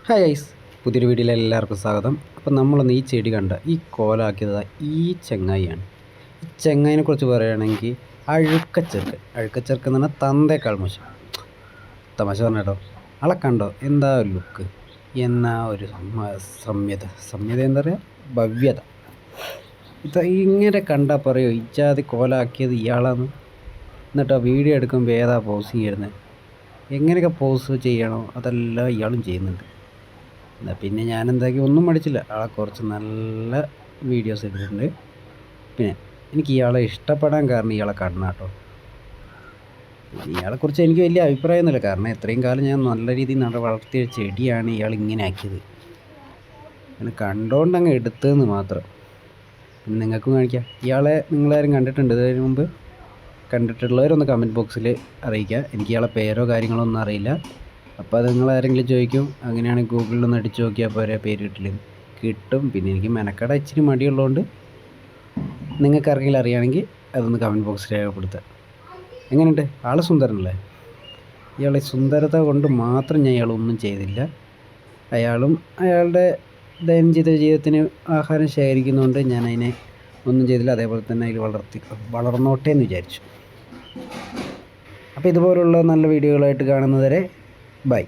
Hi ice, പുതിയൊരു വീഡിയോയിൽ എല്ലാവർക്കും സ്വാഗതം. അപ്പോൾ നമ്മളൊന്ന് ഈ ചെടി കണ്ട ഈ കോലാക്കിയത് ഈ ചെങ്ങായിയാണ്. ഈ ചെങ്ങായിനെ കുറിച്ച് പറയുകയാണെങ്കിൽ അഴുക്കച്ചെറുക്ക് എന്ന് പറഞ്ഞാൽ തന്തേക്കാൾ മോശം. തമാശ പറഞ്ഞോ, ആളെ കണ്ടോ, എന്താ ഒരു ലുക്ക്, എന്നാ ഒരു സംയത എന്താ പറയുക, ഭവ്യത. ഇങ്ങനെ കണ്ടാൽ പറയുമോ ഇജാതി കോലാക്കിയത് ഇയാളാന്ന്? എന്നിട്ട് ആ വീഡിയോ എടുക്കുമ്പോൾ ഏതാ പോസ് ചെയ്യുന്നത്, എങ്ങനെയൊക്കെ പോസ് ചെയ്യണോ അതെല്ലാം ഇയാളും ചെയ്യുന്നുണ്ട്. പിന്നെ ഞാൻ എന്താക്കി ഒന്നും പഠിച്ചില്ല, ആളെ കുറച്ച് നല്ല വീഡിയോസ് എടുത്തിട്ടുണ്ട്. പിന്നെ എനിക്ക് ഇയാളെ ഇഷ്ടപ്പെടാൻ കാരണം ഇയാളെ കണ്ണാട്ടോ. ഇയാളെക്കുറിച്ച് എനിക്ക് വലിയ അഭിപ്രായമൊന്നുമില്ല, കാരണം എത്രയും കാലം ഞാൻ നല്ല രീതിയിൽ വളർത്തിയ ചെടിയാണ് ഇയാൾ ഇങ്ങനെ ആക്കിയത്. അങ്ങനെ കണ്ടുകൊണ്ട് അങ്ങ് എടുത്തതെന്ന് മാത്രം. പിന്നെ നിങ്ങൾക്കും കാണിക്കാം. ഇയാളെ നിങ്ങളാരും കണ്ടിട്ടുണ്ട് ഇതിന് മുമ്പ്? കണ്ടിട്ടുള്ളവരൊന്ന് കമൻറ്റ് ബോക്സിൽ അറിയിക്കുക. എനിക്ക് ഇയാളെ പേരോ കാര്യങ്ങളോ ഒന്നും അറിയില്ല. അപ്പോൾ അത് നിങ്ങളാരെങ്കിലും ചോദിക്കും, അങ്ങനെയാണെങ്കിൽ ഗൂഗിളിലൊന്ന് അടിച്ച് നോക്കിയാൽ പോരെ, പേര് കിട്ടും. പിന്നെ എനിക്ക് മെനക്കട ഇച്ചിരി മടിയുള്ളതുകൊണ്ട് നിങ്ങൾക്ക് ആർക്കെങ്കിലും അറിയുകയാണെങ്കിൽ അതൊന്ന് കമൻറ്റ് ബോക്സിൽ രേഖപ്പെടുത്തുക. എങ്ങനെയുണ്ട് ആൾ? സുന്ദരനല്ലേ? ഇയാളെ സുന്ദരത കൊണ്ട് മാത്രം ഞാൻ ഇയാളൊന്നും ചെയ്തില്ല. അയാളും അയാളുടെ ദൈനംദിന ജീവിതത്തിന് ആഹാരം ശേഖരിക്കുന്നതുകൊണ്ട് ഞാൻ അതിനെ ഒന്നും ചെയ്തില്ല. അതേപോലെ തന്നെ അതിൽ വളർന്നോട്ടെ എന്ന് വിചാരിച്ചു. അപ്പോൾ ഇതുപോലുള്ള നല്ല വീഡിയോകളായിട്ട് കാണുന്നതുവരെ ബൈ.